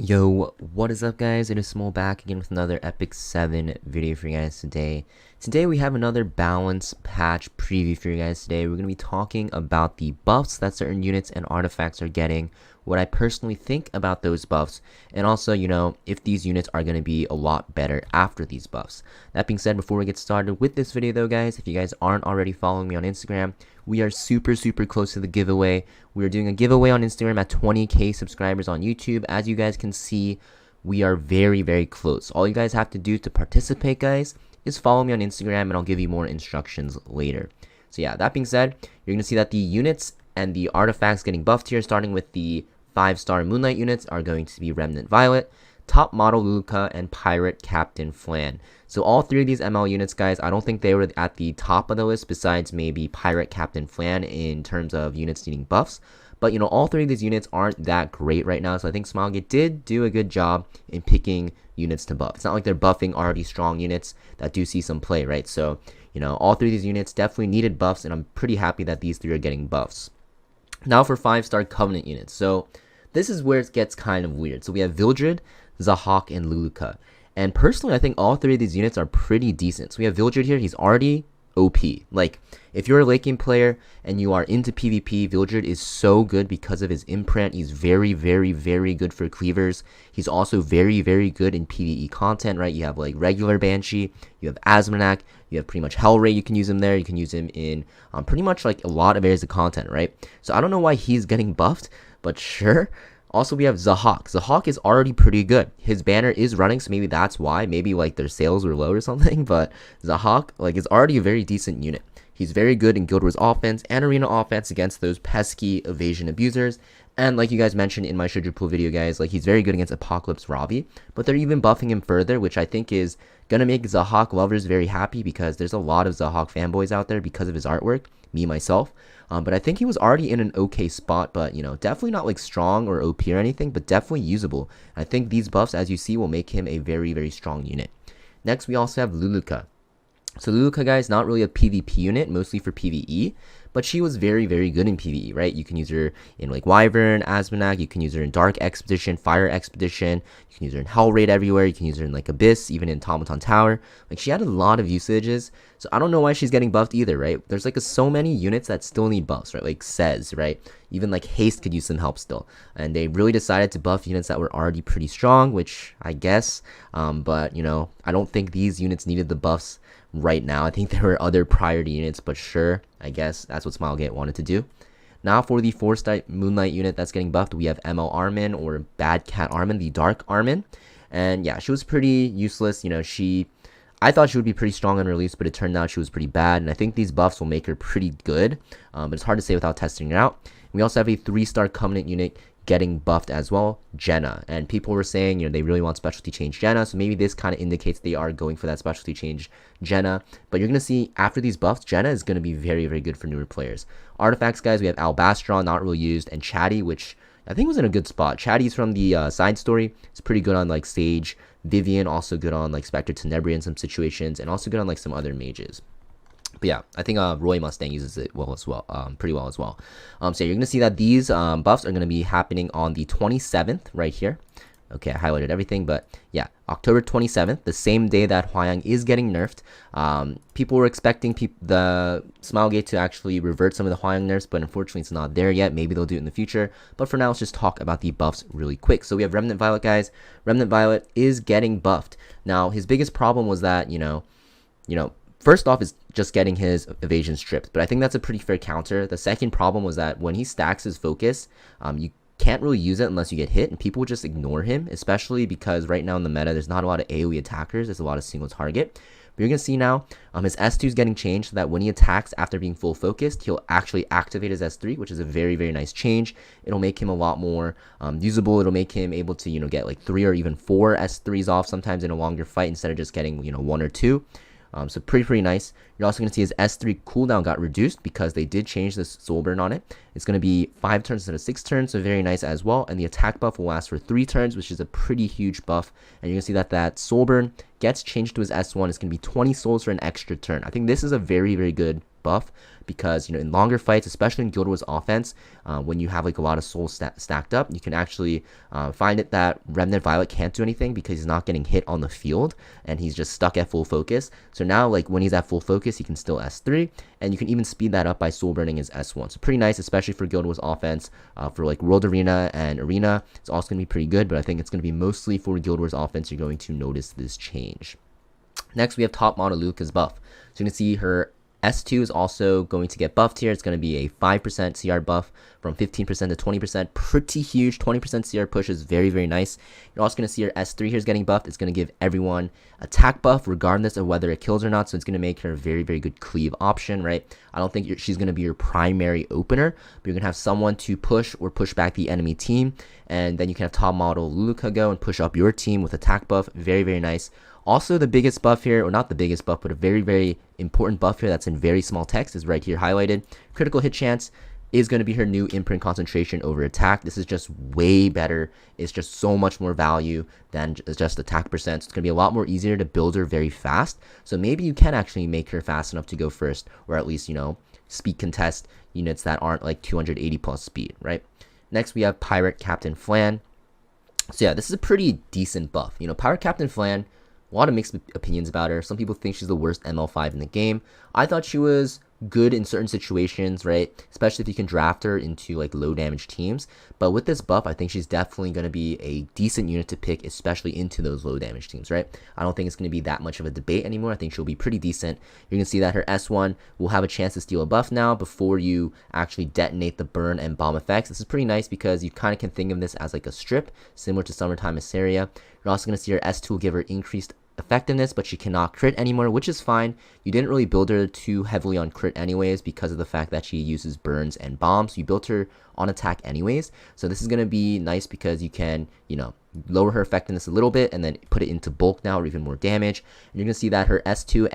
Yo, what is up guys? It is Samool back again with another Epic 7 video for you guys today. Today we have another balance patch preview for you guys today. We're going to be talking about the buffs that certain units and artifacts are getting, what I personally think about those buffs, and also, if these units are going to be a lot better after these buffs. That being said, before we get started with this video though guys, if you guys aren't already following me on Instagram, we are super close to the giveaway. We are doing a giveaway on Instagram at 20k subscribers on YouTube. As you guys can see, we are very close. All you guys have to do to participate, guys, is follow me on Instagram and I'll give you more instructions later. So yeah, that being said, you're going to see that the units and the artifacts getting buffed here, starting with the 5-star Moonlight units, are going to be Remnant Violet, Top Model Luka, and Pirate Captain Flan. So all three of these ML units, guys, I don't think they were at the top of the list besides maybe Pirate Captain Flan in terms of units needing buffs. But, all three of these units aren't that great right now, so I think Smilegate did do a good job in picking units to buff. It's not like they're buffing already strong units that do see some play, right? So, all three of these units definitely needed buffs, and I'm pretty happy that these three are getting buffs. Now for 5-star Covenant units. So this is where it gets kind of weird. So we have Vildred, Zahhak, and Luka. And personally, I think all three of these units are pretty decent. So we have Vildred here. He's already OP. Like, if you're a late game player and you are into PvP, Vildred is so good because of his imprint. He's very good for cleavers. He's also very good in PvE content, right? You have like regular Banshee, you have Asmonak, you have pretty much Hellray. You can use him there. You can use him in pretty much like a lot of areas of content, right? So I don't know why he's getting buffed, but sure. Also, we have Zahhak. Zahhak is already pretty good. His banner is running, so maybe that's why. Maybe like their sales were low or something, but Zahhak is already a very decent unit. He's very good in Guild Wars offense and arena offense against those pesky evasion abusers. And like you guys mentioned in my Should've Pool video, guys, like he's very good against Apocalypse Ravi. But they're even buffing him further, which I think is gonna make Zahhak lovers very happy because there's a lot of Zahhak fanboys out there because of his artwork. Me myself. But I think he was already in an okay spot, but definitely not like strong or OP or anything, but definitely usable. I think these buffs, as you see, will make him a very strong unit. Next, we also have Luka. So Luka, guys, not really a PvP unit, mostly for PvE, but she was very good in PvE, right? You can use her in like Wyvern, Asmonak, you can use her in Dark Expedition, Fire Expedition, you can use her in Hell Raid everywhere, you can use her in like Abyss, even in Automaton Tower. Like, she had a lot of usages, so I don't know why she's getting buffed either, right? There's like so many units that still need buffs, right? Like Says, right? Even like Haste could use some help still, and they really decided to buff units that were already pretty strong, which I guess, but I don't think these units needed the buffs right now. I think there were other priority units, but sure, I guess that's what Smilegate wanted to do. Now for the 4-star Moonlight unit that's getting buffed, we have ML Armin, or Bad Cat Armin, the Dark Armin. And yeah, she was pretty useless. I thought she would be pretty strong on release, but it turned out she was pretty bad, and I think these buffs will make her pretty good, but it's hard to say without testing her out. We also have a 3-star Covenant unit getting buffed as well, Jenna, and people were saying they really want specialty change Jenna, so maybe this kind of indicates they are going for that specialty change Jenna. But you're gonna see after these buffs, Jenna is gonna be very good for newer players. Artifacts, guys, we have Albastron, not really used, and Chatty, which I think was in a good spot. Chatty's from the side story. It's pretty good on like Sage. Vivian also good on like Spectre Tenebria in some situations, and also good on like some other mages. But yeah, I think Roy Mustang uses it pretty well as well. So you're gonna see that these buffs are gonna be happening on the 27th right here. Okay, I highlighted everything, but yeah, October 27th, the same day that Hwyang is getting nerfed. People were expecting the Smilegate to actually revert some of the Hwyang nerfs, but unfortunately it's not there yet. Maybe they'll do it in the future. But for now, let's just talk about the buffs really quick. So we have Remnant Violet, guys. Remnant Violet is getting buffed. Now, his biggest problem was that, first off is just getting his evasion stripped, but I think that's a pretty fair counter. The second problem was that when he stacks his focus, you can't really use it unless you get hit, and people would just ignore him, especially because right now in the meta, there's not a lot of AoE attackers, there's a lot of single target. But you're going to see now, his S2 is getting changed so that when he attacks after being full focused, he'll actually activate his S3, which is a very nice change. It'll make him a lot more usable. It'll make him able to, get like 3 or even 4 S3s off sometimes in a longer fight instead of just getting, 1 or 2. So pretty nice. You're also going to see his S3 cooldown got reduced because they did change the soul burn on it. It's going to be 5 turns instead of 6 turns, so very nice as well. And the attack buff will last for 3 turns, which is a pretty huge buff. And you're going to see that soul burn gets changed to his S1. It's going to be 20 souls for an extra turn. I think this is a very good buff, because in longer fights, especially in Guild Wars offense, when you have like a lot of souls stacked up, you can actually find it that Remnant Violet can't do anything because he's not getting hit on the field and he's just stuck at full focus. So now, like when he's at full focus, he can still S3, and you can even speed that up by soul burning his S1. So pretty nice, especially for Guild Wars offense. For like World Arena and Arena, it's also going to be pretty good, but I think it's going to be mostly for Guild Wars offense you're going to notice this change. Next, we have top Model Luka's buff. So you can see her S2 is also going to get buffed here. It's going to be a 5% CR buff from 15% to 20%. Pretty huge. 20% CR push is very, very nice. You're also going to see her S3 here is getting buffed. It's going to give everyone attack buff regardless of whether it kills or not. So it's going to make her a very, very good cleave option, right? I don't think she's going to be your primary opener, but you're going to have someone to push or push back the enemy team. And then you can have top Model Luka go and push up your team with attack buff. Very, very nice. Also, the biggest buff here, or not the biggest buff, but a very, very important buff here that's in very small text is right here highlighted. Critical hit chance is going to be her new imprint concentration over attack. This is just way better. It's just so much more value than just attack percent. So it's going to be a lot more easier to build her very fast. So maybe you can actually make her fast enough to go first, or at least, speed contest units that aren't like 280 plus speed, right? Next, we have Pirate Captain Flan. So yeah, this is a pretty decent buff. Pirate Captain Flan, a lot of mixed opinions about her. Some people think she's the worst ML5 in the game. I thought she was good in certain situations, right? Especially if you can draft her into like low damage teams. But with this buff, I think she's definitely going to be a decent unit to pick, especially into those low damage teams, right? I don't think it's going to be that much of a debate anymore. I think she'll be pretty decent. You're going to see that her S1 will have a chance to steal a buff now before you actually detonate the burn and bomb effects. This is pretty nice because you kind of can think of this as like a strip, similar to Summertime Assyria. You're also going to see her S2 will give her increased effectiveness, but she cannot crit anymore, which is fine. You didn't really build her too heavily on crit anyways because of the fact that she uses burns and bombs. You built her on attack anyways, so this is going to be nice because you can lower her effectiveness a little bit and then put it into bulk now, or even more damage. And you're going to see that her S2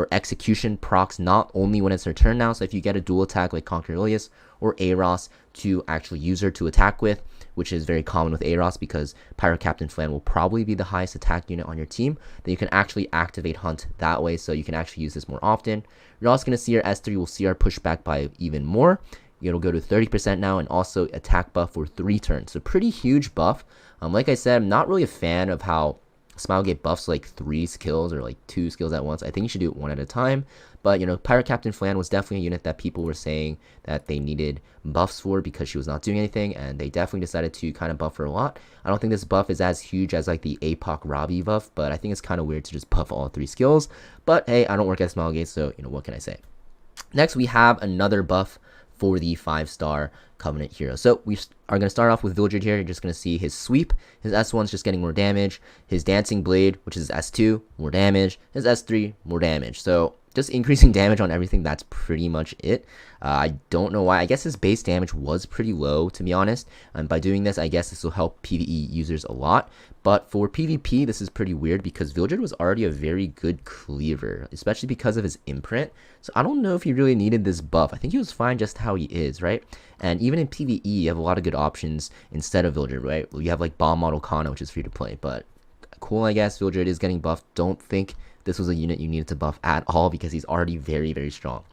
execution procs not only when it's her turn now, so if you get a dual attack like Conquer Ilias or Aros to actually use her to attack with, which is very common with Aros because Pirate Captain Flan will probably be the highest attack unit on your team, then you can actually activate Hunt that way, so you can actually use this more often. You're also going to see her S3 will CR push back by even more. It'll go to 30% now, and also attack buff for 3 turns. So pretty huge buff. Like I said, I'm not really a fan of how Smilegate buffs like 3 skills or like 2 skills at once. I think you should do it one at a time. But Pirate Captain Flan was definitely a unit that people were saying that they needed buffs for because she was not doing anything, and they definitely decided to kind of buff her a lot. I don't think this buff is as huge as like the APOC Robbie buff, but I think it's kind of weird to just buff all 3 skills. But hey, I don't work at Smilegate, so what can I say? Next, we have another buff for the 5-star Covenant hero. So we are going to start off with Villager here. You're just going to see his sweep. His S1's just getting more damage. His Dancing Blade, which is S2, more damage. His S3, more damage. So just increasing damage on everything. That's pretty much it. I don't know why. I guess his base damage was pretty low, to be honest. And by doing this, I guess this will help PvE users a lot. But for PvP, this is pretty weird because Villager was already a very good cleaver, especially because of his imprint. So I don't know if he really needed this buff. I think he was fine just how he is, right? And even in PvE, you have a lot of good options instead of Villager, right? You have like Bomb Model Kana, which is free to play, but cool, I guess. Villager is getting buffed. Don't think this was a unit you needed to buff at all because he's already very, very strong.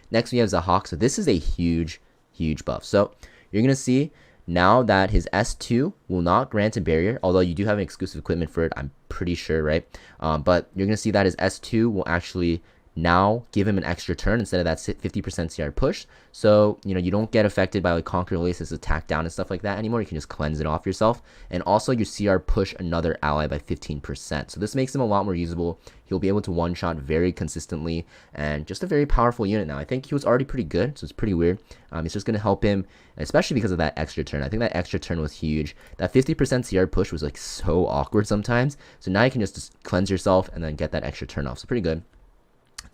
Next, we have Zahhak. So this is a huge, huge buff. So you're going to see now that his S2 will not grant a barrier, although you do have an exclusive equipment for it, I'm pretty sure, right? But you're going to see that his S2 will actually now give him an extra turn instead of that 50% CR push. So, you don't get affected by like Conquer Ilias' attack down and stuff like that anymore. You can just cleanse it off yourself. And also your CR push another ally by 15%. So this makes him a lot more usable. He'll be able to one-shot very consistently and just a very powerful unit now. I think he was already pretty good, so it's pretty weird. It's just going to help him, especially because of that extra turn. I think that extra turn was huge. That 50% CR push was like so awkward sometimes. So now you can just cleanse yourself and then get that extra turn off. So pretty good.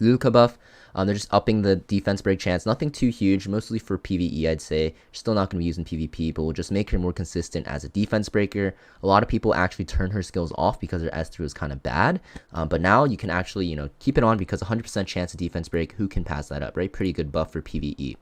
Luka buff, they're just upping the defense break chance. Nothing too huge, mostly for PvE, I'd say. Still not going to be used in PvP, but we'll just make her more consistent as a defense breaker. A lot of people actually turn her skills off because her S3 was kind of bad. But now you can actually, keep it on because 100% chance of defense break. Who can pass that up, right? Pretty good buff for PvE.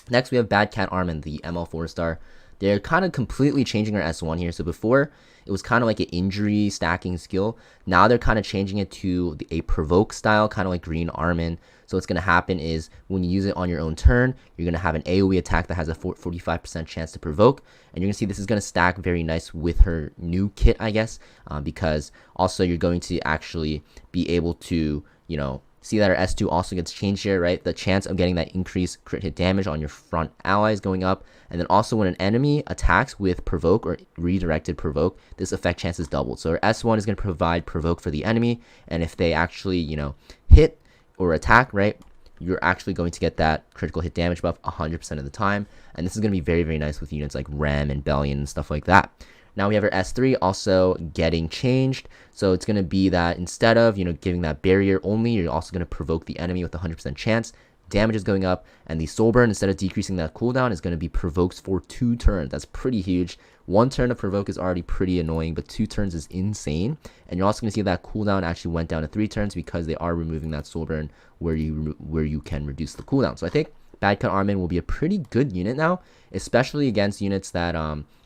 Next, we have Bad Cat Armin, the ML 4-star. They're kind of completely changing our S1 here. So before, it was kind of like an injury stacking skill. Now they're kind of changing it to a provoke style, kind of like Green Armin. So what's going to happen is when you use it on your own turn, you're going to have an AoE attack that has a 45% chance to provoke. And you're going to see this is going to stack very nice with her new kit, I guess, because also you're going to actually be able to, you know, see that our S2 also gets changed here, right? The chance of getting that increased crit hit damage on your front allies going up. And then also when an enemy attacks with provoke or redirected provoke, this effect chance is doubled. So our S1 is going to provide provoke for the enemy. And if they actually, you know, hit or attack, right, you're actually going to get that critical hit damage buff 100% of the time. And this is going to be very, very nice with units like Rem and Bellion and stuff like that. Now we have our S3 also getting changed. So it's going to be that instead of, you know, giving that barrier only, you're also going to provoke the enemy with 100% chance. Damage is going up, and the soul burn, instead of decreasing that cooldown, is going to be provoked for 2 turns. That's pretty huge. 1 turn of provoke is already pretty annoying, but 2 turns is insane. And you're also going to see that cooldown actually went down to 3 turns because they are removing that soul burn where you can reduce the cooldown. So I think Cat Armin will be a pretty good unit now, especially against units that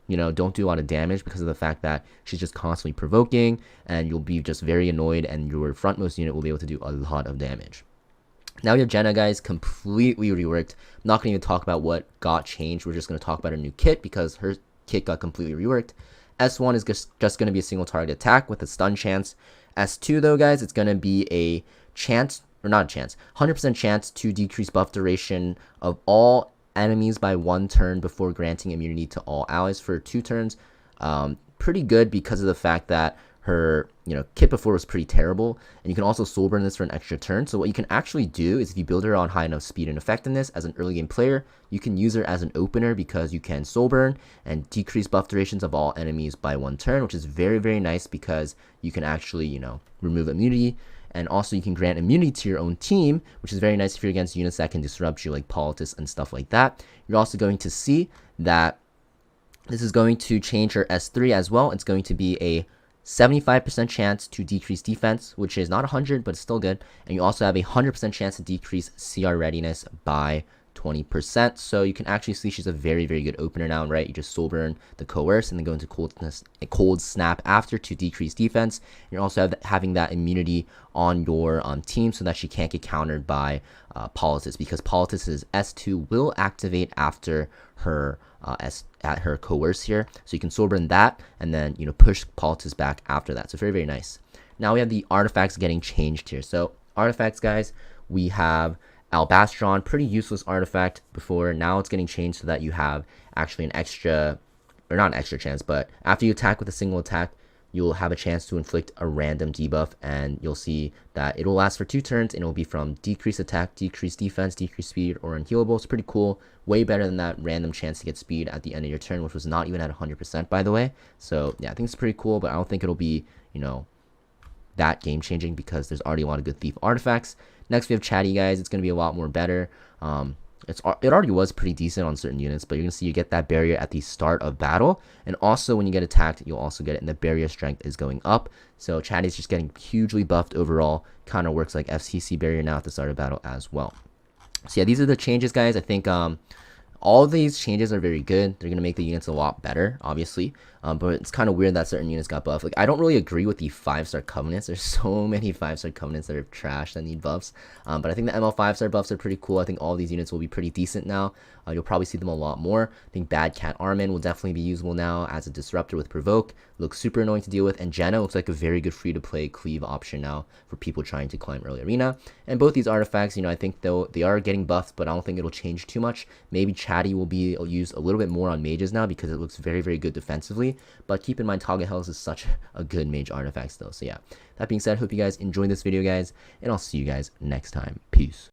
you know, don't do a lot of damage because of the fact that she's just constantly provoking, and you'll be just very annoyed, and your frontmost unit will be able to do a lot of damage. Now we have Jenna, guys, completely reworked. I'm not going to even talk about what got changed. We're just going to talk about her new kit because her kit got completely reworked. S1 is just going to be a single target attack with a stun chance. S2, though, guys, it's going to be a chance, or not a chance, 100% chance to decrease buff duration of all enemies by 1 turn before granting immunity to all allies for 2 turns. Pretty good because of the fact that her, you know, kit before was pretty terrible, and you can also soul burn this for an extra turn. So what you can actually do is if you build her on high enough speed and effectiveness as an early game player, you can use her as an opener because you can soul burn and decrease buff durations of all enemies by 1 turn, which is very, very nice because you can actually, you know, remove immunity. And also you can grant immunity to your own team, which is very nice if you're against units that can disrupt you like Politis and stuff like that. You're also going to see that this is going to change her S3 as well. It's going to be a 75% chance to decrease defense, which is not 100, but it's still good. And you also have a 100% chance to decrease CR readiness by 20%. So you can actually see she's a very, very good opener now, right? You just soul burn the coerce and then go into cold snap after to decrease defense. You're also having that immunity on your team so that she can't get countered by Politis, because Politis's S2 will activate after her at her coerce here. So you can soul burn that and then, you know, push Politis back after that. So very, very nice. Now we have the artifacts getting changed here. So artifacts, guys, we have Albastron, pretty useless artifact before. Now it's getting changed so that you have actually an extra, or not an extra chance, but after you attack with a single attack, you'll have a chance to inflict a random debuff, and you'll see that it'll last for 2 turns, and it'll be from decrease attack, decrease defense, decrease speed, or unhealable. It's pretty cool. Way better than that random chance to get speed at the end of your turn, which was not even at 100%, by the way. So yeah, I think it's pretty cool, but I don't think it'll be, you know, that game changing because there's already a lot of good thief artifacts. Next we have Chatty, guys. It's going to be a lot more better. It already was pretty decent on certain units, but you're going to see you get that barrier at the start of battle, and also when you get attacked, you'll also get it, and the barrier strength is going up. So Chatty's just getting hugely buffed overall. Kind of works like FCC barrier now at the start of battle as well. So yeah, these are the changes, guys. I think all of these changes are very good. They're going to make the units a lot better, obviously. But it's kind of weird that certain units got buffed. Like, I don't really agree with the 5-star covenants. There's so many 5-star covenants that are trash that need buffs. But I think the ML 5-star buffs are pretty cool. I think all these units will be pretty decent now. You'll probably see them a lot more. I think bad Cat Armin will definitely be usable now as a disruptor with provoke. Looks super annoying to deal with. And Jenna looks like a very good free-to-play cleave option now for people trying to climb early arena. And both these artifacts, you know, I think they are getting buffed, but I don't think it'll change too much. Maybe Chatty will be used a little bit more on mages now because it looks very, very good defensively. But keep in mind, Target Health is such a good mage artifact still. So yeah, that being said, hope you guys enjoyed this video, guys, and I'll see you guys next time. Peace.